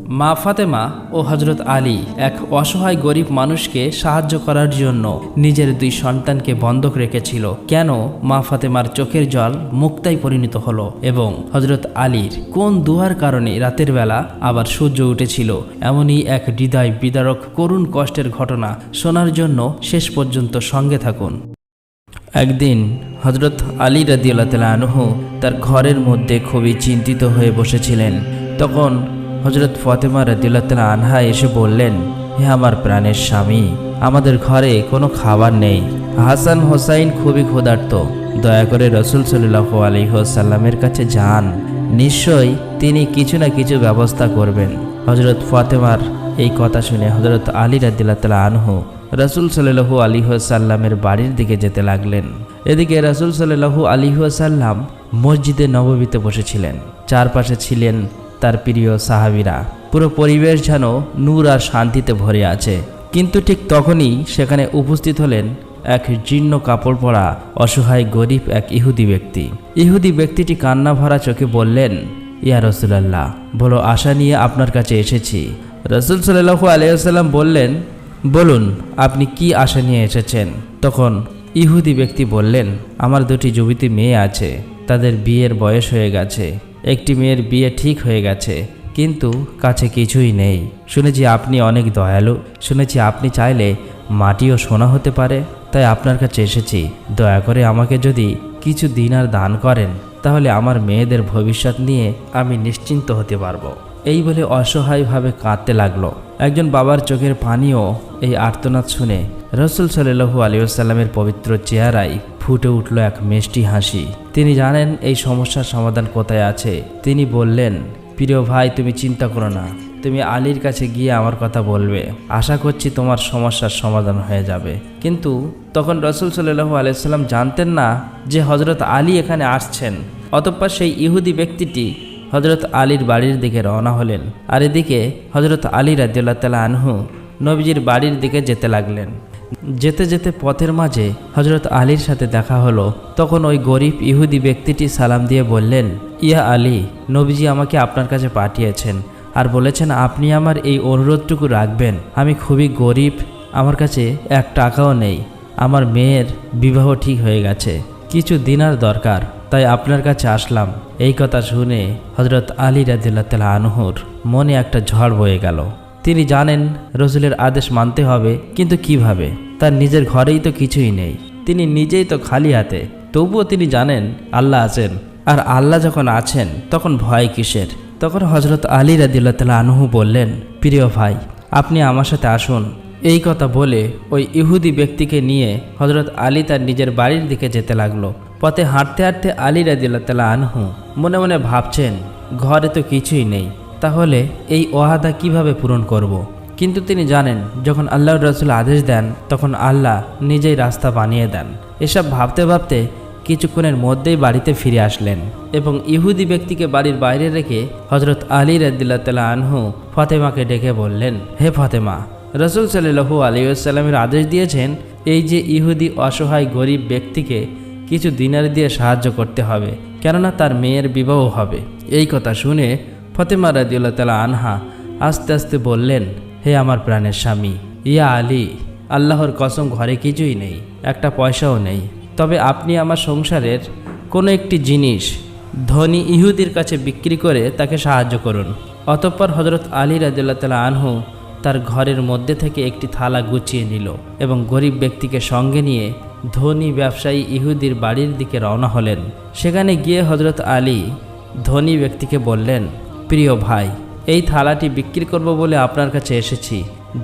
মা ফাতেমা ও হজরত আলী এক অসহায় গরিব মানুষকে সাহায্য করার জন্য নিজের দুই সন্তানকে বন্ধক রেখেছিল। কেন মা ফাতেমার চোখের জল মুক্তায় পরিণত হলো এবং হজরত আলীর কোন দুয়ার কারণে রাতের বেলা আবার সূর্য উঠেছিল, এমনই এক হৃদয় বিদারক করুণ কষ্টের ঘটনা শোনার জন্য শেষ পর্যন্ত সঙ্গে থাকুন। একদিন হজরত আলী রাদিয়াল্লাহু তাআলা আনহু তার ঘরের মধ্যে খুবই চিন্তিত হয়ে বসেছিলেন। তখন হজরত ফাতেমা রাদিয়াল্লাহু তাআলা আনহা এসে বললেন, হে আমার প্রাণের স্বামী, আমাদের ঘরে কোনো খাবার নেই। হাসান হোসাইন খুবই ক্ষুধার্ত, দয়া করে রাসূল সাল্লাল্লাহু আলাইহি ওয়াসাল্লামের কাছে যান, নিশ্চয়ই তিনি কিছু না কিছু ব্যবস্থা করবেন। হজরত ফাতেমার এই কথা শুনে হজরত আলী রাদিয়াল্লাহু তাআলা আনহু রাসূল সাল্লাল্লাহু আলাইহি ওয়াসাল্লামের বাড়ির দিকে যেতে লাগলেন। এদিকে রাসূল সাল্লাল্লাহু আলাইহি ওয়াসাল্লাম মসজিদে নববীতে বসেছিলেন। চারপাশে ছিলেন তার প্রিয় সাহাবীরা। পুরো পরিবেশ যেন নূর আর শান্তিতে ভরে আছে। কিন্তু ঠিক তখনই সেখানে উপস্থিত হলেন এক জীর্ণ কাপড় পরা অসহায় গরিব এক ইহুদি ব্যক্তি। ইহুদি ব্যক্তিটি কান্না ভরা চোখে বললেন, ইয়া রাসূলুল্লাহ, বড় আশা নিয়ে আপনার কাছে এসেছি। রাসূল সাল্লাল্লাহু আলাইহি ওয়াসাল্লাম বললেন, বলুন আপনি কি আশা নিয়ে এসেছেন। তখন ইহুদি ব্যক্তি বললেন, আমার দুটি যুবতী মেয়ে আছে, তাদের বিয়ের বয়স হয়ে গেছে। একটি মেয়ের বিয়ে ঠিক হয়ে গেছে, কিন্তু কাছে কিছুই নেই। শুনেছি আপনি অনেক দয়ালু, শুনেছি আপনি চাইলে মাটিও সোনা হতে পারে, তাই আপনার কাছে এসেছি। দয়া করে আমাকে যদি কিছু দিনার দান করেন, তাহলে আমার মেয়েদের ভবিষ্যৎ নিয়ে আমি নিশ্চিন্ত হতে পারবো। এই বলে অসহায়ভাবে কাঁদতে লাগলো। একজন বাবার চোখের পানিও এই আর্তনাদ শুনে রাসূল সাল্লাল্লাহু আলাইহি ওয়াসাল্লামের পবিত্র চেহারায় ফুটে উঠল এক মিষ্টি হাসি। তিনি জানেন এই সমস্যার সমাধান কোথায় আছে। তিনি বললেন, প্রিয় ভাই, তুমি চিন্তা করো না, তুমি আলীর কাছে গিয়ে আমার কথা বলবে, আশা করছি তোমার সমস্যার সমাধান হয়ে যাবে। কিন্তু তখন রাসূল সাল্লাল্লাহু আলাইহি ওয়াসাল্লাম জানতেন না যে হযরত আলী এখানে আসছেন। অতঃপর সেই ইহুদি ব্যক্তিটি হজরত আলীর বাড়ির দিকে রওনা হলেন। আর এদিকে হজরত আলী রাদিয়াল্লাহু তাআলা আনহু নবীজির বাড়ির দিকে যেতে লাগলেন। যেতে যেতে পথের মাঝে হজরত আলীর সাথে দেখা হলো। তখন ওই গরিব ইহুদি ব্যক্তিটি সালাম দিয়ে বললেন, ইয়া আলী, নবীজি আমাকে আপনার কাছে পাঠিয়েছেন আর বলেছেন আপনি আমার এই অনুরোধটুকু রাখবেন। আমি খুবই গরিব, আমার কাছে এক টাকাও নেই, আমার মেয়ের বিবাহ ঠিক হয়ে গেছে, কিছু দিনার দরকার, তাই আপনার কাছে আসলাম। এই কথা শুনে হজরত আলী রাদিয়াল্লাহু তাআলা আনহুর মনে একটা ঝড় বয়ে গেল। তিনি জানেন রাসূলের আদেশ মানতে হবে, কিন্তু কিভাবে? তার নিজের ঘরেই তো কিছুই নেই, তিনি নিজেই তো খালি হাতে। তবুও তিনি জানেন আল্লাহ আছেন, আর আল্লাহ যখন আছেন তখন ভয় কিসের? তখন হজরত আলী রাদিয়াল্লাহু তাআলা আনহু বললেন, প্রিয় ভাই, আপনি আমার সাথে আসুন। এই কথা বলে ওই ইহুদি ব্যক্তিকে নিয়ে হজরত আলী তার নিজের বাড়ির দিকে যেতে লাগলো। পথে হাঁটতে হাঁটতে আলী রাদিয়াল্লাহু তাআলা আনহু মনে মনে ভাবছেন, ঘরে তো কিছুই নেই, তাহলে এই ওয়াদা কিভাবে পূরণ করব। কিন্তু তিনি জানেন যখন আল্লাহর রাসূল আদেশ দেন তখন আল্লাহ নিজেই রাস্তা বানিয়ে দেন। এসব ভাবতে ভাবতে কিছুক্ষণের মধ্যেই বাড়িতে ফিরে আসলেন এবং ইহুদি ব্যক্তিকে বাড়ির বাইরে রেখে হজরত আলী রাদিয়াল্লাহু তাআলা আনহু ফাতেমাকে ডেকে বললেন, হে ফাতেমা, রাসূল সাল্লাল্লাহু আলাইহি ওয়াসাল্লামের আদেশ দিয়েছেন এই যে ইহুদি অসহায় গরিব ব্যক্তিকে কিছু দিনার দিয়ে সাহায্য করতে হবে, কেননা তার মেয়ের বিবাহ হবে। এই কথা শুনে ফাতেমা রাদিয়াল্লাহু তাআলা আনহা আস্তে আস্তে বললেন, হে আমার প্রাণের স্বামী, ইয়া আলী, আল্লাহর কসম ঘরে কিছুই নেই, একটা পয়সাও নেই, তবে আপনি আমার সংসারের কোনো একটি জিনিস ধনী ইহুদির কাছে বিক্রি করে তাকে সাহায্য করুন। অতঃপর হজরত আলী রাদিয়াল্লাহু তাআলা আনহু তার ঘরের মধ্যে থেকে একটি থালা গুছিয়ে নিল এবং গরিব ব্যক্তিকে সঙ্গে নিয়ে ধনী ব্যবসায়ী ইহুদির বাড়ির দিকে রওনা হলেন। সেখানে গিয়ে হজরত আলী ধনী ব্যক্তিকে বললেন, প্রিয় ভাই, এই থালাটি বিক্রি করব বলে আপনার কাছে এসেছি,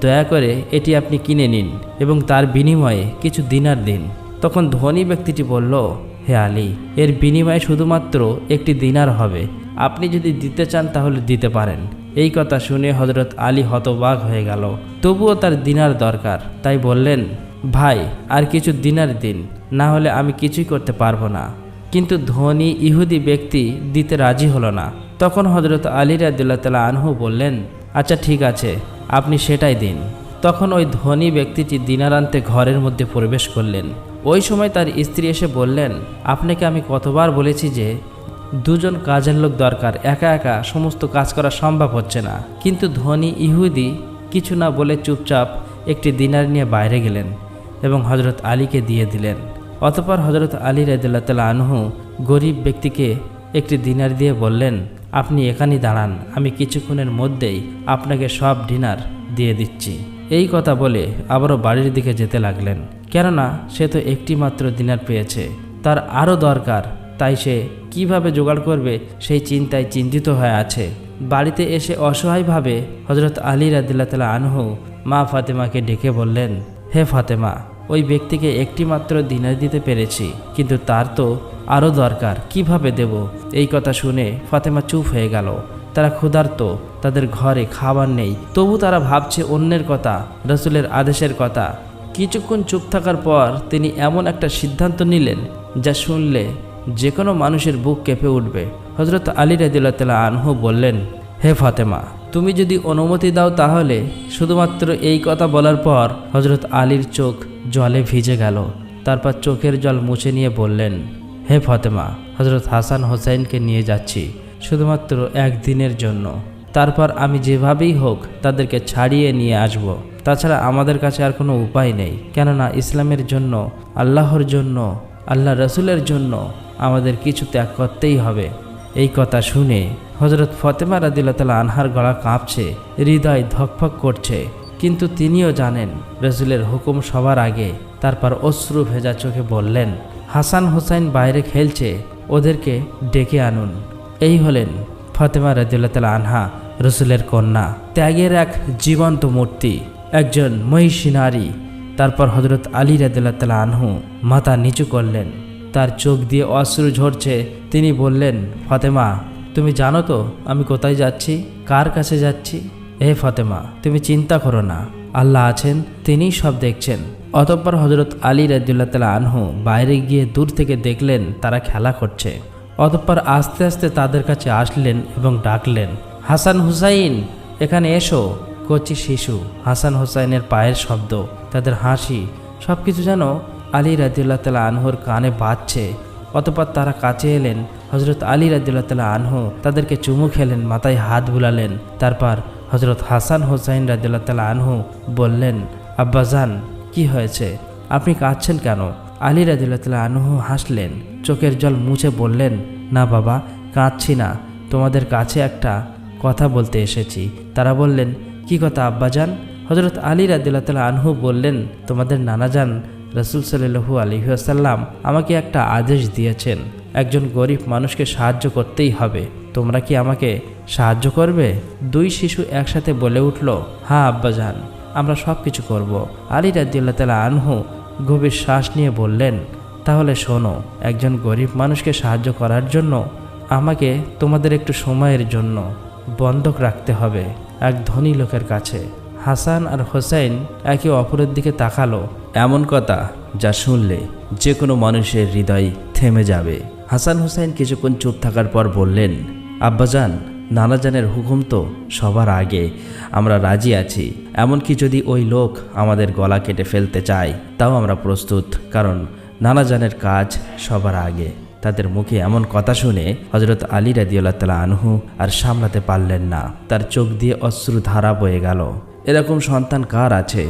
দয়া করে এটি আপনি কিনে নিন এবং তার বিনিময়ে কিছু দিনার দিন। তখন ধনী ব্যক্তিটি বলল, হে আলী, এর বিনিময়ে শুধুমাত্র একটি দিনার হবে, আপনি যদি দিতে চান তাহলে দিতে পারেন। এই কথা শুনে হজরত আলী হতবাক হয়ে গেল। তবুও তার দিনার দরকার, তাই বললেন, ভাই, আর কিছু দিনার দিন, না হলে আমি কিছুই করতে পারবো না। কিন্তু ধনী ইহুদি ব্যক্তি দিতে রাজি হলো না। তখন হজরত আলী রাদিয়াল্লাহু তাআলা আনহু বললেন, আচ্ছা ঠিক আছে, আপনি সেটাই দিন। তখন ওই ধনী ব্যক্তিটি দিনার আনতে ঘরের মধ্যে প্রবেশ করলেন। ওই সময় তার স্ত্রী এসে বললেন, আপনাকে আমি কতবার বলেছি যে দুজন কাজের লোক দরকার, একা একা সমস্ত কাজ করা সম্ভব হচ্ছে না। কিন্তু ধনী ইহুদি কিছু না বলে চুপচাপ একটি দিনার নিয়ে বাইরে গেলেন এবং হজরত আলীকে দিয়ে দিলেন। অতঃপর হজরত আলী রাদিয়াল্লাহু তাআলা আনহু গরিব ব্যক্তিকে একটি দিনার দিয়ে বললেন, আপনি এখানেই দাঁড়ান, আমি কিছুক্ষণের মধ্যেই আপনাকে সব ডিনার দিয়ে দিচ্ছি। এই কথা বলে আবারও বাড়ির দিকে যেতে লাগলেন, কেননা সে তো একটি মাত্র দিনার পেয়েছে, তার আরও দরকার, তাই সে কিভাবে জোগাড় করবে সেই চিন্তায় চিন্তিত হয়ে আছে। বাড়িতে এসে অসহায়ভাবে হজরত আলী রাদিয়াল্লাহু তাআলা আনহু মা ফাতেমাকে ডেকে বললেন, হে ফাতেমা, ওই ব্যক্তিকে একটি মাত্র দিনার দিতে পেরেছি, কিন্তু তার তো আরও দরকার, কিভাবে দেব? এই কথা শুনে ফাতেমা চুপ হয়ে গেল। তারা ক্ষুধার্ত, তাদের ঘরে খাবার নেই, তবু তারা ভাবছে অন্যের কথা, রাসূলের আদেশের কথা। কিছুক্ষণ চুপ থাকার পর তিনি এমন একটা সিদ্ধান্ত নিলেন যা শুনলে যে কোনো মানুষের বুক কেঁপে উঠবে। হজরত আলী রাদিয়াল্লাহু তাআলা আনহু বললেন, হে ফাতেমা, তুমি যদি অনুমতি দাও তাহলে। শুধুমাত্র এই কথা বলার পর হজরত আলীর চোখ জলে ভিজে গেল। তারপর চোখের জল মুছে নিয়ে বললেন, হে ফাতেমা, হজরত হাসান হোসেনকে নিয়ে যাচ্ছি শুধুমাত্র একদিনের জন্য। তারপর আমি যেভাবেই হোক তাদেরকে ছাড়িয়ে নিয়ে আসব। তাছাড়া আমাদের কাছে আর কোনো উপায় নেই, কেননা ইসলামের জন্য, আল্লাহর জন্য, আল্লাহ রসুলের জন্য আমাদের কিছু ত্যাগ করতেই হবে। এই কথা শুনে হজরত ফাতেমা রাদিয়াল্লাহু তাআলা আনহার গলা কাঁপছে, হৃদয় ধকফক করছে, কিন্তু তিনিও জানেন রসুলের হুকুম সবার আগে। তারপর অশ্রু ভেজা চোখে বললেন, হাসান হোসেন বাইরে খেলছে, ওদেরকে ডেকে আনুন। এই হলেন ফাতেমা রাদিয়াল্লাহু তাআলা আনহা, রসুলের কন্যা, ত্যাগের এক জীবন্ত মূর্তি, একজন মহিষী নারী। তারপর হজরত আলী রাদিয়াল্লাহু তাআলা আনহু মাথা নিচু করলেন, তার চোখ দিয়ে অশ্রু ঝরছে। তিনি বললেন, ফাতেমা, তুমি জানো তো আমি কোথায় যাচ্ছি, কার কাছে যাচ্ছি? হে ফাতেমা, তুমি চিন্তা করো না, আল্লাহ আছেন, তিনিই সব দেখছেন। অতঃপর হজরত আলী রাদিয়াল্লাহু তাআলা আনহু বাইরে গিয়ে দূর থেকে দেখলেন তারা খেলা করছে। অতঃপর আস্তে আস্তে তাদের কাছে আসলেন এবং ডাকলেন, হাসান হুসাইন, এখানে এসো। কচি শিশু, হাসান হোসেনের পায়ের শব্দ, তাদের হাসি, সব কিছু যেন আলী রাদিয়াল্লাহু তাআলা আনহুর কানে বাজছে। অতঃপর তারা কাছে এলেন। হজরত আলী রাদিয়াল্লাহু তাআলা আনহু তাদেরকে চুমু খেলেন, মাথায় হাত বুলালেন। তারপর হজরত হাসান হোসেন রাদিয়াল্লাহু তাআলা আনহু বললেন, আব্বাজান, কি হয়েছে, আপনি কাঁদছেন কেন? আলী রাদিয়াল্লাহু তাআলা আনহু হাসলেন, চোখের জল মুছে বললেন, না বাবা, কাঁদছি না, তোমাদের কাছে একটা কথা বলতে এসেছি। তারা বললেন, কি কথা আব্বাজান? হজরত আলী রাদিয়াল্লাহু তাআলা আনহু বললেন, তোমাদের নানাজান রাসূল সাল্লাল্লাহু আলাইহি ওয়াসাল্লাম আমাকে একটা আদেশ দিয়েছেন, একজন গরিব মানুষকে সাহায্য করতেই হবে। তোমরা কি আমাকে সাহায্য করবে? দুই শিশু একসাথে বলে উঠল, হ্যাঁ আব্বাজান, আমরা সব কিছু করব। আলী রাদিয়াল্লাহু তাআলা আনহু গভীর শ্বাস নিয়ে বললেন, তাহলে শোনো, একজন গরিব মানুষকে সাহায্য করার জন্য আমাকে তোমাদের একটু সময়ের জন্য বন্ধক রাখতে হবে এক ধনী লোকের কাছে। হাসান আর হোসেন একে অপরের দিকে তাকালো, এমন কথা যা শুনলে যে কোনো মানুষের হৃদয় থেমে যাবে। হাসান হোসেন কিছুক্ষণ চুপ থাকার পর বললেন, আব্বাজান, নানাজানের হুকুম তো সবার আগে, আমরা রাজি আছি। এমনকি যদি ওই লোক আমাদের গলা কেটে ফেলতে চায় তাও আমরা প্রস্তুত, কারণ নানাজানের কাজ সবার আগে। তাদের মুখে এমন কথা শুনে হজরত আলী রাদিয়াল্লাহু তাআলা আনহু আর সামলাতে পারলেন না, তার চোখ দিয়ে অশ্রু ধারা বয়ে গেল। এরকম সন্তান কার আছে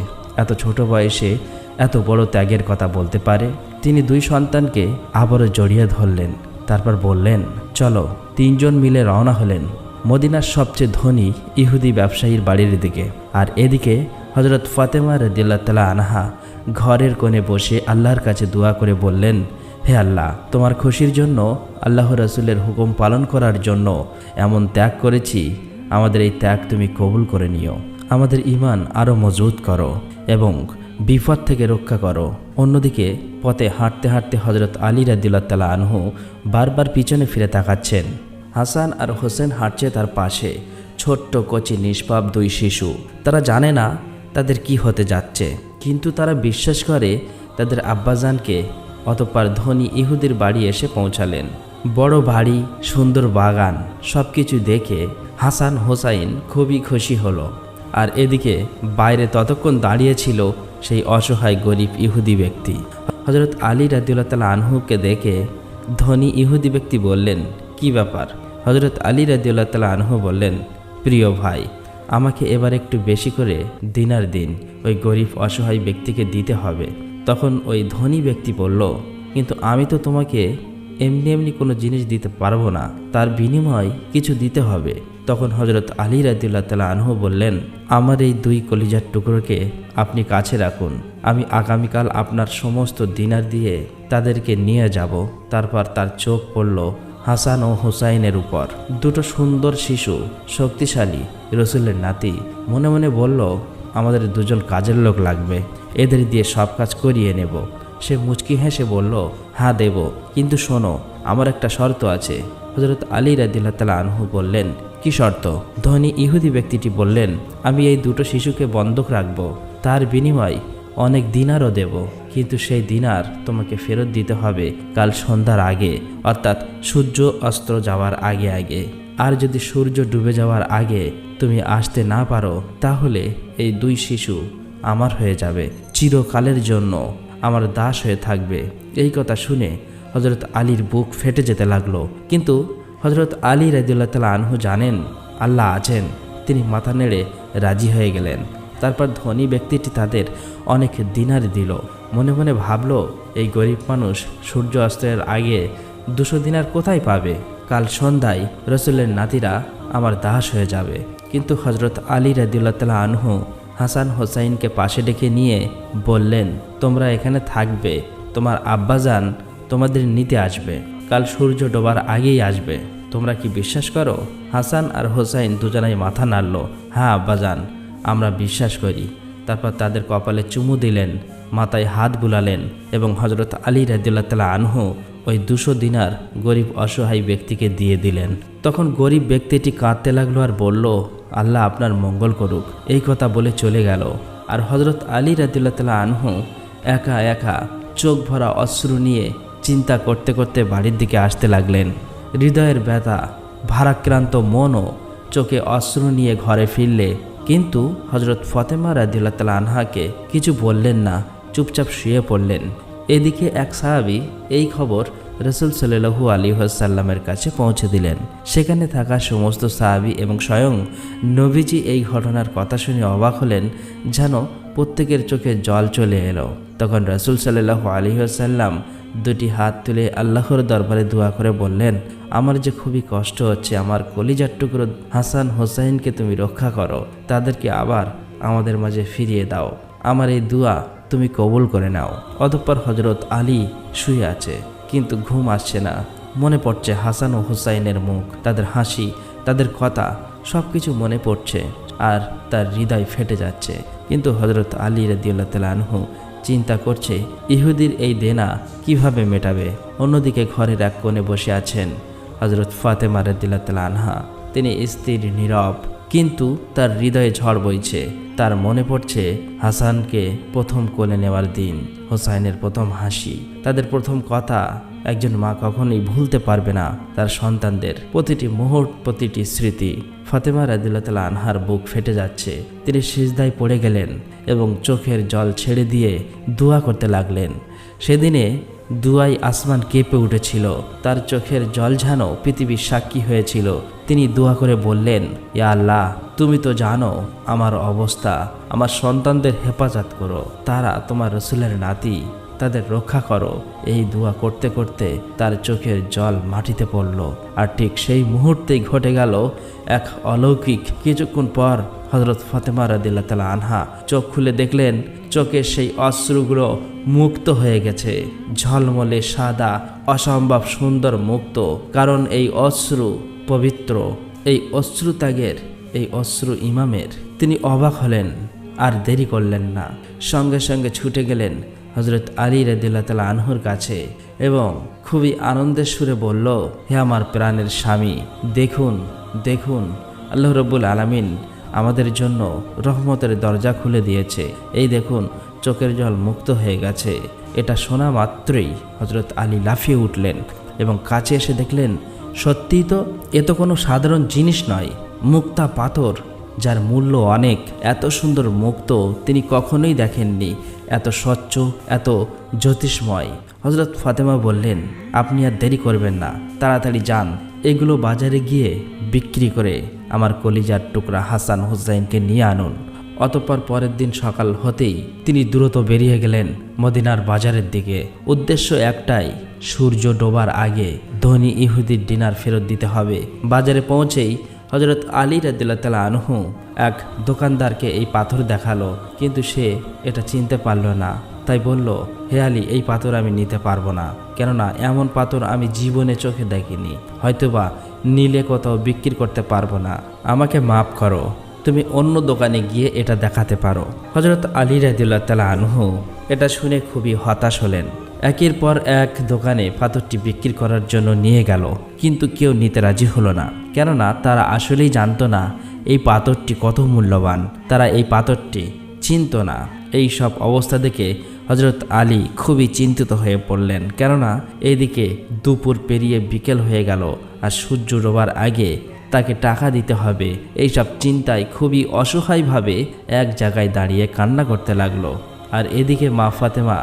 এত ছোট বয়সে এত বড় ত্যাগের কথা বলতে পারে? তিনি দুই সন্তানকে আবারও জড়িয়ে ধরলেন, তারপর বললেন, চলো। তিনজন মিলে রওনা হলেন মদিনার সবচেয়ে ধনী ইহুদি ব্যবসায়ীর বাড়ির দিকে। আর এদিকে হজরত ফাতেমা রাদিয়াল্লাহু তাআলা আনহা ঘরের কোণে বসে আল্লাহর কাছে দোয়া করে বললেন, হে আল্লাহ, তোমার খুশির জন্য, আল্লাহ রসুলের হুকুম পালন করার জন্য এমন ত্যাগ করেছি, আমাদের এই ত্যাগ তুমি কবুল করে নিও, আমাদের ঈমান আরও মজবুত করো এবং বিপদ থেকে রক্ষা করো। অন্যদিকে পথে হাঁটতে হাঁটতে হজরত আলী রাদিয়াল্লাহু তাআলা আনহু বারবার পিছনে ফিরে তাকাচ্ছেন। হাসান আর হোসেন হাঁটছে তার পাশে, ছোট্ট কচি নিষ্পাপ দুই শিশু। তারা জানে না তাদের কি হতে যাচ্ছে, কিন্তু তারা বিশ্বাস করে তাদের আব্বাজানকে। অতঃপর ধনী ইহুদির বাড়ি এসে পৌঁছালেন। বড় বাড়ি, সুন্দর বাগান, সব কিছু দেখে হাসান হোসাইন খুবই খুশি হলো। আর এদিকে বাইরে ততক্ষণ দাঁড়িয়েছিল সেই অসহায় গরিব ইহুদি ব্যক্তি। হজরত আলী রাদিয়াল্লাহু তাআলা আনহুকে দেখে ধনী ইহুদি ব্যক্তি বললেন, কি কি ব্যাপার? হযরত আলী রাদিয়াল্লাহু তাআলা আনহু বললেন, প্রিয় ভাই, আমাকে এবার একটু বেশি করে দিনার দিন, ওই গরিব অসহায় ব্যক্তিকে দিতে হবে। তখন ওই ধনী ব্যক্তি বলল, কিন্তু আমি তো তোমাকে এমনি এমনি কোনো জিনিস দিতে পারবো না, তার বিনিময় কিছু দিতে হবে। তখন হযরত আলী রাদিয়াল্লাহু তাআলা আনহু বললেন, আমার এই 2 কলিজার টুকরোকে আপনি কাছে রাখুন, আমি আগামীকাল আপনার সমস্ত দিনার দিয়ে তাদেরকে নিয়ে যাব। তারপর তার চোখ পড়ল হাসান ও হুসাইনের উপর। 2টো সুন্দর শিশু, শক্তিশালী, রসুলের নাতি। মনে মনে বলল, আমাদের 2জন কাজের লোক লাগবে, এদের দিয়ে সব কাজ করিয়ে নেব। সে মুচকি হেসে বলল, হ্যাঁ দেব, কিন্তু শোনো, আমার একটা শর্ত আছে। হযরত আলী রাদিয়াল্লাহু তাআলা আনহু বললেন, কি শর্ত? ধনী ইহুদি ব্যক্তিটি বললেন, আমি এই 2টো শিশুকে বন্ধক রাখব, তার বিনিময় অনেক দিনারও দেব, কিন্তু সেই দিনার তোমাকে ফেরত দিতে হবে কাল সন্ধ্যার আগে, অর্থাৎ সূর্য অস্ত যাওয়ার আগে আগে। আর যদি সূর্য ডুবে যাওয়ার আগে তুমি আসতে না পারো, তাহলে এই 2 শিশু আমার হয়ে যাবে, চিরকালের জন্য আমার দাস হয়ে থাকবে। এই কথা শুনে হযরত আলীর বুক ফেটে যেতে লাগলো। কিন্তু হযরত আলী রাদিয়াল্লাহু তাআলা আনহু জানেন আল্লাহ আছেন, তিনি মাথা নেড়ে রাজি হয়ে গেলেন। তারপর ধনী ব্যক্তিটি তাদের অনেক দিনার দিল। মনে মনে ভাবল, এই গরিব মানুষ সূর্য অস্তের আগে 200 দিনার কোথায় পাবে? কাল সন্ধ্যায় রসুলের নাতিরা আমার দাস হয়ে যাবে। কিন্তু হযরত আলী রাদিয়াল্লাহু তাআলা আনহু হাসান হোসাইনকে পাশে ডেকে নিয়ে বললেন, তোমরা এখানে থাকবে, তোমার আব্বাজান তোমাদের নিতে আসবে, কাল সূর্য ডোবার আগেই আসবে। তোমরা কি বিশ্বাস করো? হাসান আর হোসাইন দুজনাই মাথা নাড়ল, হ্যাঁ আব্বাজান, আমরা বিশ্বাস করি। তারপর তাদের কপালে চুমু দিলেন, মাথায় হাত বুলালেন এবং হযরত আলী রাদিয়াল্লাহু তাআলা আনহু ওই 200 দিনার গরিব অসহায় ব্যক্তিকে দিয়ে দিলেন। তখন গরিব ব্যক্তিটি কাঁদতে লাগলো আর বলল, আল্লাহ আপনার মঙ্গল করুক। এই কথা বলে চলে গেল। আর হযরত আলী রাদিয়াল্লাহু তাআলা আনহু একা একা চোখ ভরা অশ্রু নিয়ে চিন্তা করতে করতে বাড়ির দিকে আসতে লাগলেন। হৃদয়ের ব্যথা, ভারাক্রান্ত মনও চোখে অশ্রু নিয়ে ঘরে ফিরলে কিন্তু হযরত ফাতেমা রাদিয়াল্লাহু তাআলা আনহাকে কিছু বললেন না, চুপচাপ শুয়ে পড়লেন। এদিকে এক সাহাবী এই খবর রাসূল সাল্লাল্লাহু আলাইহি ওয়াসাল্লামের কাছে পৌঁছে দিলেন। সেখানে থাকা সমস্ত সাহাবী এবং স্বয়ং নবীজি এই ঘটনার কথা শুনে অবাক হলেন, যেন প্রত্যেকের চোখে জল চলে এলো। তখন রাসূল সাল্লাল্লাহু আলাইহি ওয়াসাল্লাম 2টি হাত তুলে আল্লাহর দরবারে দোয়া করে বললেন, আমার যে খুবই কষ্ট হচ্ছে, আমার কলিজার টুকরো হাসান হোসাইনকে তুমি রক্ষা করো, তাদেরকে আবার আমাদের মাঝে ফিরিয়ে দাও, আমার এই দোয়া তুমি কবুল করে নাও। অতঃপর হযরত আলী শুয়ে আছে, কিন্তু ঘুম আসছে না। মনে পড়ছে হাসান ও হুসাইনের মুখ, তাদের হাসি, তাদের কথা, সব কিছু মনে পড়ছে আর তার হৃদয় ফেটে যাচ্ছে। কিন্তু হযরত আলী রাদিয়াল্লাহু তাআলা আনহু চিন্তা করছে ইহুদির এই দেনা কিভাবে মেটাবে। অন্যদিকে ঘরের এক কোণে বসে আছেন হযরত ফাতেমা রাদিয়াল্লাহু তাআলা আনহা। তিনি স্থির নীরব, কিন্তু তার হৃদয়ে ঝড় বইছে। তার মনে পড়ছে হাসানকে প্রথম কোলে নেওয়ার দিন, হোসাইনের প্রথম হাসি, তাদের প্রথম কথা। একজন মা কখনোই ভুলতে পারবে না তার সন্তানদের প্রতিটি মুহূর্ত, প্রতিটি স্মৃতি। ফাতেমা রাদিয়াল্লাহু তাআলা আনহার বুক ফেটে যাচ্ছে। তিনি সিজদায় পড়ে গেলেন এবং চোখের জল ছেড়ে দিয়ে দোয়া করতে লাগলেন। সেদিনে দুয়ায় আসমান কেঁপে উঠেছিল, তার চোখের জল যেন পৃথিবীর সাক্ষী হয়েছিল। তিনি দোয়া করে বললেন, ইয়া আল্লাহ, তুমি তো জানো আমার অবস্থা, আমার সন্তানদের হেফাজত করো, তারা তোমার রাসূলের নাতি, তাদের রক্ষা করো। এই দোয়া করতে করতে তার চোখের জল মাটিতে পড়ল। আর ঠিক সেই মুহূর্তেই ঘটে গেল এক অলৌকিক। কিছুক্ষণ পর হযরত ফাতেমা রাদিয়াল্লাহু তাআলা আনহা চোখ খুলে দেখলেন চোখের সেই অশ্রুগুলো মুক্ত হয়ে গেছে, ঝলমলে সাদা, অসম্ভব সুন্দর মুক্ত। কারণ এই অশ্রু পবিত্র, এই অশ্রু ত্যাগের, এই অশ্রু ইমামের। তিনি অবাক হলেন, আর দেরি করলেন না, সঙ্গে সঙ্গে ছুটে গেলেন হযরত আলী রাদিয়াল্লাহু তাআলা আনহুর কাছে এবং খুবই আনন্দের সুরে বলল, হে আমার প্রাণের স্বামী, দেখুন দেখুন, আল্লাহ রাব্বুল আলামিন আমাদের জন্য রহমতের দরজা খুলে দিয়েছে। এই দেখুন, চোখের জল মুক্ত হয়ে গেছে। এটা শোনা মাত্রই হযরত আলী লাফিয়ে উঠলেন এবং কাছে এসে দেখলেন, সত্যিই তো এ তো কোনো সাধারণ জিনিস নয়, মুক্তা পাথর, যার মূল্য অনেক। এত সুন্দর মুক্ত তিনি কখনোই দেখেননি, এত স্বচ্ছ, এত জ্যোতিষ্ময়। হযরত ফাতেমা বললেন, আপনি আর দেরি করবেন না, তাড়াতাড়ি যান, এগুলো বাজারে গিয়ে বিক্রি করে আমার কলিজার টুকরা হাসান হুসাইনকে নিয়ে আনুন। অতঃপর পরের দিন সকাল হতেই তিনি দ্রুত বেরিয়ে গেলেন মদিনার বাজারের দিকে। উদ্দেশ্য একটাই, সূর্য ডোবার আগে ধনী ইহুদির ডিনার ফেরত দিতে হবে। বাজারে পৌঁছেই হযরত আলী রাদিয়াল্লাহু তাআলা আনহু এক দোকানদারকে এই পাথর দেখালো, কিন্তু সে এটা চিনতে পারল না। তাই বলল, হে আলী, এই পাথর আমি নিতে পারবো না, কেননা এমন পাথর আমি জীবনে চোখে দেখিনি, হয়তোবা নিলে কোথাও বিক্রি করতে পারবো না, আমাকে মাফ করো, তুমি অন্য দোকানে গিয়ে এটা দেখাতে পারো। হযরত আলী রাদিয়াল্লাহু তাআলা আনহু এটা শুনে খুবই হতাশ হলেন। একের পর এক দোকানে পাথরটি বিক্রি করার জন্য নিয়ে গেল, কিন্তু কেউ নিতে রাজি হলো না, কেননা তারা আসলেই জানতো না এই পাথরটি কত মূল্যবান, তারা এই পাথরটি চিনত না। এই সব অবস্থা দেখে হযরত আলী খুবই চিন্তিত হয়ে পড়লেন, কেননা এইদিকে দুপুর পেরিয়ে বিকেল হয়ে গেল আর সূর্য ডোবার আগে তাকে টাকা দিতে হবে। এইসব চিন্তায় খুবই অসহায়ভাবে এক জায়গায় দাঁড়িয়ে কান্না করতে লাগলো। আর এদিকে মা ফাতেমা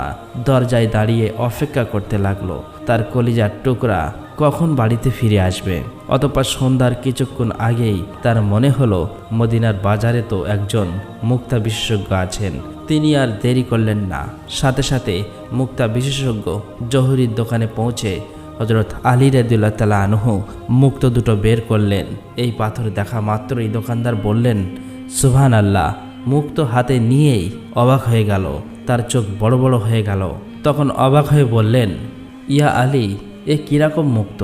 দরজায় দাঁড়িয়ে অপেক্ষা করতে লাগলো তার কলিজার টুকরা কখন বাড়িতে ফিরে আসবে। অতঃপর সন্ধ্যার কিছুক্ষণ আগেই তার মনে হলো মদিনার বাজারে তো একজন মুক্তা বিশেষজ্ঞ আছেন। তিনি আর দেরি করলেন না, সাথে সাথে মুক্তা বিশেষজ্ঞ জহুরির দোকানে পৌঁছে হযরত আলী রাদিয়াল্লাহু তাআলা আনহু মুক্ত দুটো বের করলেন। এই পাথর দেখা মাত্রই দোকানদার বললেন, সুবহানাল্লাহ। মুক্ত হাতে নিয়েই অবাক হয়ে গেল, তার চোখ বড় বড় হয়ে গেল। তখন অবাক হয়ে বললেন, ইয়া আলী, এ কিরকম মুক্ত,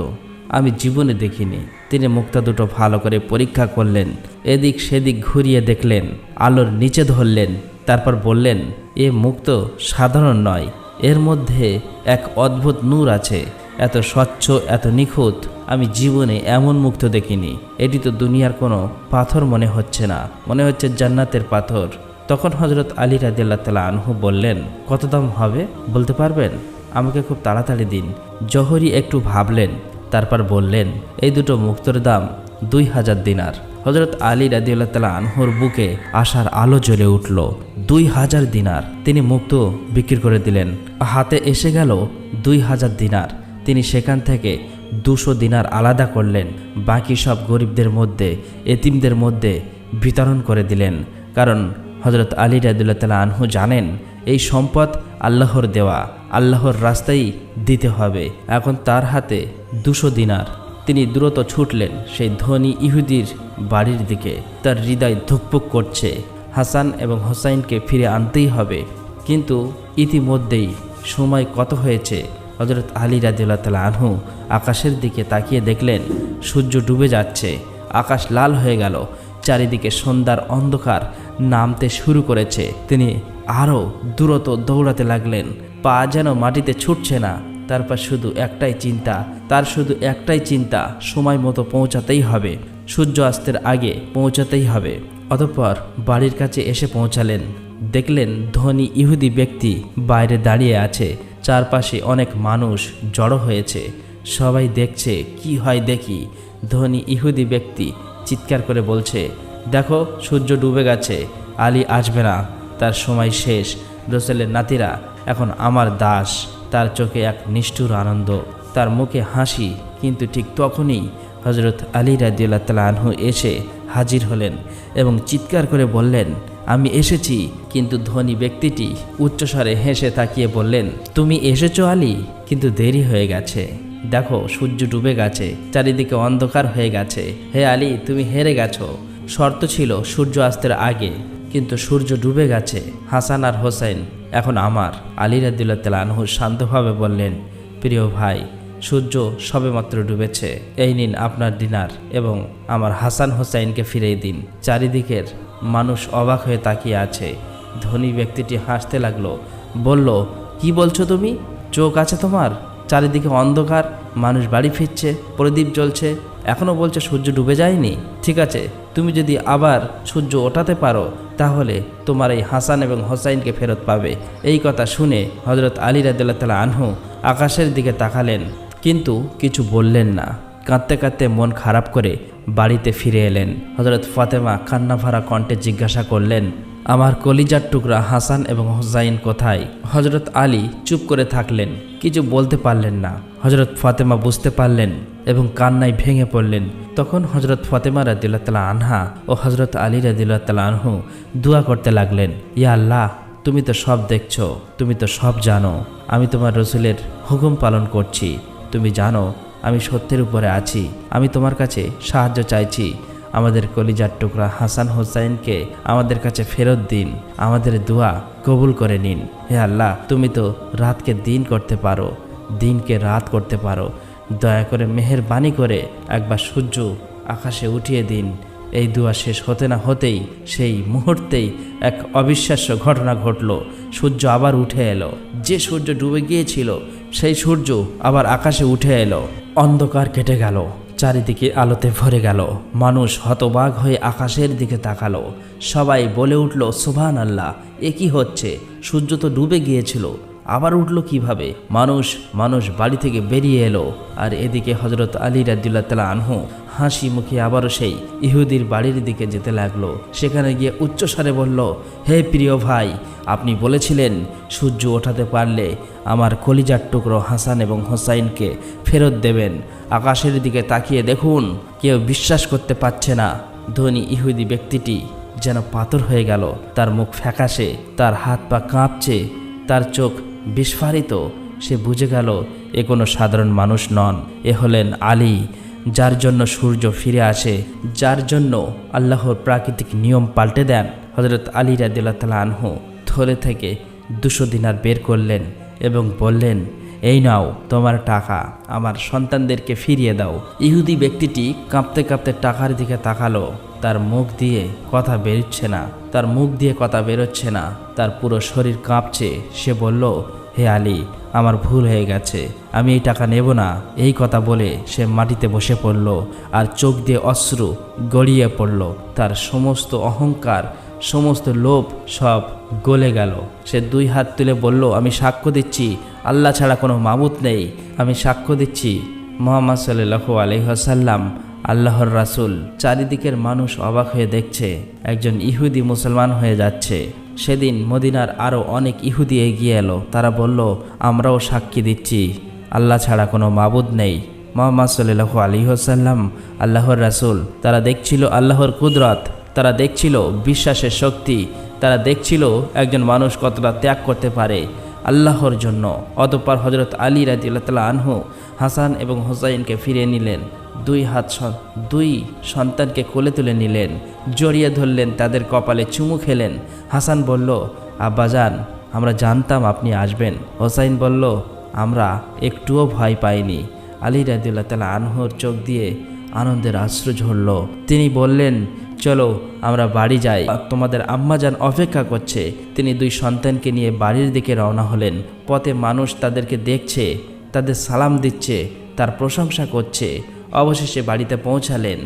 আমি জীবনে দেখিনি। তিনি মুক্তা দুটো ভালো করে পরীক্ষা করলেন, এদিক সেদিক ঘুরিয়ে দেখলেন, আলোর নিচে ধরলেন, তারপর বললেন, এ মুক্ত সাধারণ নয়, এর মধ্যে এক অদ্ভুত নূর আছে, এত স্বচ্ছ, এত নিখুঁত, আমি জীবনে এমন মুক্ত দেখিনি। এটি তো দুনিয়ার কোনো পাথর মনে হচ্ছে না, মনে হচ্ছে জান্নাতের পাথর। তখন হযরত আলী রাদিয়াল্লাহু তাআলা আনহু বললেন, কত দাম হবে বলতে পারবেন? আমাকে খুব তাড়াতাড়ি দিন। জহরি একটু ভাবলেন, তারপর বললেন, এই দুটো মুক্তর দাম 2000 দিনার। হযরত আলী রাদিয়াল্লাহু তাআলা আনহুর বুকে আশার আলো জ্বলে উঠল। 2000 দিনার তিনি মুক্ত বিক্রি করে দিলেন। হাতে এসে গেল 2000 দিনার। তিনি সেখান থেকে 200 দিনার আলাদা করলেন, বাকি সব গরিবদের মধ্যে, এতিমদের মধ্যে বিতরণ করে দিলেন। কারণ হযরত আলী রাদিয়াল্লাহু তাআলা আনহু জানেন এই সম্পদ আল্লাহর দেওয়া, আল্লাহর রাস্তায় দিতে হবে। এখন তার হাতে 200 দিনার। তিনি দ্রুত ছুটলেন সেই ধনী ইহুদির বাড়ির দিকে। তার হৃদয় ধুকপুক করছে, হাসান এবং হোসাইনকে ফিরে আনতেই হবে। কিন্তু ইতিমধ্যেই সময় কত হয়েছে। হযরত আলী রাদিয়াল্লাহু তাআলা আনহু আকাশের দিকে তাকিয়ে দেখলেন সূর্য ডুবে যাচ্ছে, আকাশ লাল হয়ে গেল, চারিদিকে সন্ধ্যার অন্ধকার নামতে শুরু করেছে। তিনি আরও দ্রুত দৌড়াতে লাগলেন, পা যেন মাটিতে ছুটছে না। তারপর শুধু একটাই চিন্তা, সময় মতো পৌঁছাতেই হবে, সূর্য অস্তের আগে পৌঁছাতেই হবে। অতঃপর বাড়ির কাছে এসে পৌঁছালেন, দেখলেন ধনী ইহুদি ব্যক্তি বাইরে দাঁড়িয়ে আছে, চারপাশে অনেক মানুষ জড়ো হয়েছে, সবাই দেখছে। কি হয় দেখি, ধনী ইহুদি ব্যক্তি চিৎকার করে বলছে, দেখো সূর্য ডুবে গেছে, আলী আসবে না, তার সময় শেষ, রাসূলের নাতিরা এখন আমার দাস। তার চোখে এক নিষ্ঠুর আনন্দ, তার মুখে হাসি। কিন্তু ঠিক তখনই হযরত আলী রাদিয়াল্লাহু তাআলা আনহু এসে হাজির হলেন এবং চিৎকার করে বললেন, আমি এসেছি। কিন্তু ধনী ব্যক্তিটি উচ্চস্বরে হেসে তাকিয়ে বললেন, তুমি এসেছো আলী, কিন্তু দেরি হয়ে গেছে, দেখো সূর্য ডুবে গেছে, চারিদিকে অন্ধকার হয়ে গেছে। হে আলী, তুমি হেরে গেছো। শর্ত ছিল সূর্য অস্তের আগে, কিন্তু সূর্য ডুবে গেছে। হাসান আর হোসেন এখন আমার। আলী রাদিয়াল্লাহু তাআলা আনহু শান্তভাবে বললেন, প্রিয় ভাই, সূর্য সবেমাত্র ডুবেছে, এই নিন আপনার দিনার এবং আমার হাসান হোসাইনকে ফিরিয়ে দিন। চারিদিকের মানুষ অবাক হয়ে তাকিয়ে আছে। ধনী ব্যক্তিটি হাসতে লাগলো, বলল, কি বলছো তুমি? চোখ আছে তোমার? চারিদিকে অন্ধকার, মানুষ বাড়ি ফিরছে, প্রদীপ জ্বলছে, এখনও বলছে সূর্য ডুবে যায়নি। ঠিক আছে, তুমি যদি আবার সূর্য ওঠাতে পারো তাহলে তোমার এই হাসান এবং হোসাইনকে ফেরত পাবে। এই কথা শুনে হযরত আলী রাদিয়াল্লাহু তাআলা আনহু আকাশের দিকে তাকালেন, কিন্তু কিছু বললেন না। কাঁদতে কাঁদতে মন খারাপ করে বাড়িতে ফিরে এলেন। হযরত ফাতেমা কান্না ভরা কণ্ঠে জিজ্ঞাসা করলেন, আমার কলিজার টুকরা হাসান এবং হুসাইন কোথায়? হযরত আলী চুপ করে থাকলেন, কিছু বলতে পারলেন না। হযরত ফাতেমা বুঝতে পারলেন এবং কান্নায় ভেঙে পড়লেন। তখন হযরত ফাতেমা রাদিয়াল্লাহু তাআলা আনহা ও হযরত আলী রাদিয়াল্লাহু তাআলা আনহু দোয়া করতে লাগলেন, ইয়া আল্লাহ, তুমি তো সব দেখছো, তুমি তো সব জানো। আমি তোমার রসুলের হুকুম পালন করছি। তুমি জানো আমি সত্যের উপরে আছি। আমি তোমার কাছে সাহায্য চাইছি। আমাদের কলিজার টুকরা হাসান হোসাইনকে আমাদের কাছে ফেরত দিন। আমাদের দোয়া কবুল করে নিন। হে আল্লাহ, তুমি তো রাতকে দিন করতে পারো, দিনকে রাত করতে পারো। দয়া করে মেহেরবানি করে একবার সূর্য আকাশে উঠিয়ে দিন। এই দোয়া শেষ হতে না হতেই সেই মুহূর্তেই এক অবিশ্বাস্য ঘটনা ঘটল। সূর্য আবার উঠে এলো। যে সূর্য ডুবে গিয়েছিল সেই সূর্য আবার আকাশে উঠে এলো। অন্ধকার কেটে গেল, চারিদিকে আলোতে ভরে গেল। মানুষ হতবাক হয়ে আকাশের দিকে তাকালো। সবাই বলে উঠল, সুবহানাল্লাহ, এ কি হচ্ছে? সূর্য তো ডুবে গিয়েছিল, আবার উঠলো কিভাবে? মানুষ বাড়ি থেকে বেরিয়ে এলো। আর এদিকে হযরত আলী রাদিয়াল্লাহু তাআলা আনহু হাসি মুখে আবারও সেই ইহুদির বাড়ির দিকে যেতে লাগলো। সেখানে গিয়ে উচ্চস্বরে বলল, হে প্রিয় ভাই, আপনি বলেছিলেন সূর্য ওঠাতে পারলে আমার কলিজার টুকরো হাসান এবং হোসাইনকে ফেরত দেবেন। আকাশের দিকে তাকিয়ে দেখুন, কেউ বিশ্বাস করতে পারছে না। ধনী ইহুদি ব্যক্তিটি যেন পাথর হয়ে গেল। তার মুখ ফ্যাকাশে, তার হাত পা কাঁপছে, তার চোখ বিস্ফারিত। সে বুঝে গেল এ কোনো সাধারণ মানুষ নন, এ হলেন আলী, যার জন্য সূর্য ফিরে আসে, যার জন্য আল্লাহর প্রাকৃতিক নিয়ম পাল্টে দেন। হযরত আলী রাদিয়াল্লাহু তাআলা আনহু থলে থেকে 200 দিনার বের করলেন এবং বললেন, এই নাও তোমার টাকা, আমার সন্তানদেরকে ফিরিয়ে দাও। ইহুদি ব্যক্তিটি কাঁপতে কাঁপতে টাকার দিকে তাকালো। তার মুখ দিয়ে কথা বেরোচ্ছে না, তার পুরো শরীর কাঁপছে। সে বলল, হে আলী, আমার ভুল হয়ে গেছে, আমি এই টাকা নেব না। এই কথা বলে সে মাটিতে বসে পড়ল আর চোখ দিয়ে অশ্রু গড়িয়ে পড়ল। তার সমস্ত অহংকার, সমস্ত লোভ সব গলে গেল। সে 2 হাত তুলে বলল, আমি সাক্ষ্য দিচ্ছি আল্লাহ ছাড়া কোনো মাবুদ নেই। আমি সাক্ষ্য দিচ্ছি মুহাম্মদ সাল্লাল্লাহু আলাইহি ওয়াসাল্লাম আল্লাহর রাসূল। চারিদিকের মানুষ অবাক হয়ে দেখছে একজন ইহুদি মুসলমান হয়ে যাচ্ছে। সেদিন মদিনার আরও অনেক ইহুদি এগিয়ে এলো। তারা বলল, আমরাও সাক্ষী দিচ্ছি আল্লাহ ছাড়া কোনো মাবুদ নেই। মুহাম্মদ সাল্লাল্লাহু আলাইহি ওয়াসাল্লাম আল্লাহর রাসূল। তারা দেখছিল আল্লাহর কুদরত, তারা দেখছিল বিশ্বাসের শক্তি, তারা দেখছিল একজন মানুষ কতটা ত্যাগ করতে পারে আল্লাহর জন্য। অতঃপর হযরত আলী রাদিয়াল্লাহু তাআলা আনহু হাসান এবং হোসাইনকে ফিরিয়ে নিলেন। 2 সন্তানকে কোলে তুলে নিলেন, জড়িয়ে ধরলেন, তাদের কপালে চুমু খেলেন। হাসান বলল, আব্বাজান, আমরা জানতাম আপনি আসবেন। হোসাইন বলল, আমরা একটুও ভয় পাইনি। আলী রাদিয়াল্লাহু তাআলা আনহুর চোখ দিয়ে আনন্দের অশ্রু ঝরল। তিনি বললেন, চলো আমরা বাড়ি যাই, তোমাদের আম্মাজান অপেক্ষা করছে। তিনি 2 সন্তানকে নিয়ে বাড়ির দিকে রওনা হলেন। পথে মানুষ তাদেরকে দেখছে, তাদের সালাম দিচ্ছে, তার প্রশংসা করছে। অবশেষে বাড়িতে পৌঁছালেন।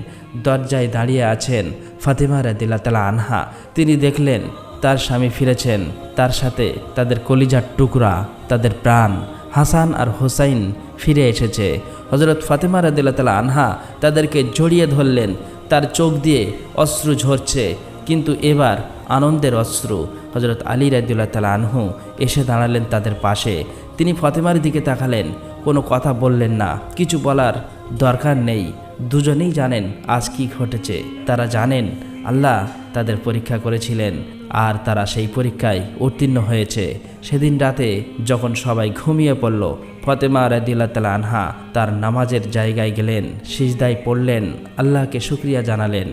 দরজায় দাঁড়িয়ে আছেন ফাতেমা রাদিয়াল্লাহু তাআলা আনহা। তিনি দেখলেন তার স্বামী ফিরেছেন, তার সাথে তাদের কলিজার টুকরা, তাদের প্রাণ হাসান আর হোসাইন ফিরে এসেছে। হযরত ফাতেমা রাদিয়াল্লাহু তাআলা আনহা তাদেরকে জড়িয়ে ধরলেন। তার চোখ দিয়ে অশ্রু ঝরছে, কিন্তু এবার আনন্দের অশ্রু। হযরত আলী রাদিয়াল্লাহু তাআলা আনহু এসে দাঁড়ালেন তাদের পাশে। তিনি ফাতেমার দিকে তাকালেন, কোনো কথা বললেন না। কিছু বলার দরকার নেই, দুজনেই জানেন আজ কি ঘটেছে। তারা জানেন আল্লাহ তাদের পরীক্ষা করেছিলেন আর তারা সেই পরীক্ষায় উত্তীর্ণ হয়েছে। সেদিন রাতে যখন সবাই ঘুমিয়ে পড়ল, ফাতেমা রাদিয়াল্লাহু তাআলা আনহা তার নামাজের জায়গায় গেলেন, সিজদায় পড়লেন, আল্লাহকে শুকরিয়া জানালেন,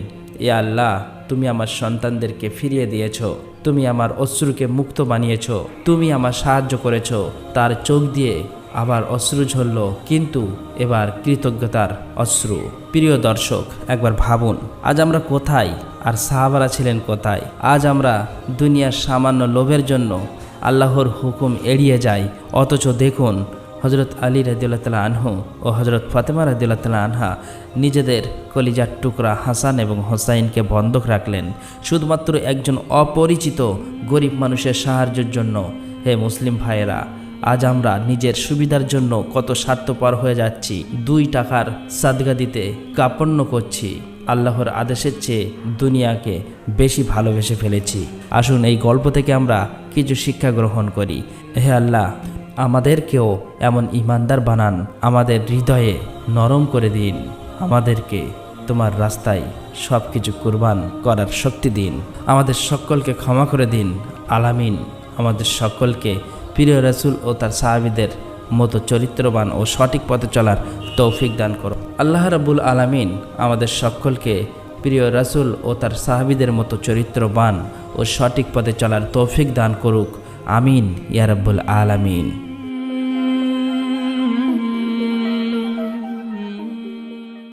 এ আল্লাহ, তুমি আমার সন্তানদেরকে ফিরিয়ে দিয়েছ, তুমি আমার অশ্রুকে মুক্ত বানিয়েছ, তুমি আমার সাহায্য করেছ। তার চোখ দিয়ে আবার অশ্রু ঝরল, কিন্তু এবার কৃতজ্ঞতার অশ্রু। প্রিয় দর্শক, একবার ভাবুন আজ আমরা কোথায় আর সাহাবারা ছিলেন কোথায়? আজ আমরা দুনিয়ার সামান্য লোভের জন্য আল্লাহর হুকুম এড়িয়ে যাই। অথচ দেখুন হযরত আলী রাদিয়াল্লাহু তাআলা আনহু ও হযরত ফাতেমা রাদিয়াল্লাহু তাআলা আনহা নিজেদের কলিজার টুকরা হাসান এবং হোসাইনকে বন্ধক রাখলেন শুধুমাত্র একজন অপরিচিত গরিব মানুষের সাহায্যের জন্য। হে মুসলিম ভাইয়েরা, আজ আমরা নিজের সুবিধার জন্য কত স্বার্থপর হয়ে যাচ্ছি। 2 টাকার সাদগা দিতে কার্পণ্য করছি। আল্লাহর আদেশের চেয়ে দুনিয়াকে বেশি ভালোবেসে ফেলেছি। আসুন এই গল্প থেকে আমরা কিছু শিক্ষা গ্রহণ করি। হে আল্লাহ, আমাদেরকেও এমন ইমানদার বানান, আমাদের হৃদয়ে নরম করে দিন, আমাদেরকে তোমার রাস্তায় সব কিছু কুরবান করার শক্তি দিন, আমাদের সকলকে ক্ষমা করে দিন। আলামিন। আমাদের সকলকে প্রিয় রাসূল ও তার সাহাবীদের মতো চরিত্রবান ও সঠিক পথে চলার তৌফিক দান করো। আল্লাহ রাব্বুল আলামিন আমাদের সকলকে প্রিয় রাসূল ও তার সাহাবীদের মতো চরিত্রবান ও সঠিক পথে চলার তৌফিক দান করুক। আমিন ইয়া রাব্বুল আলামিন।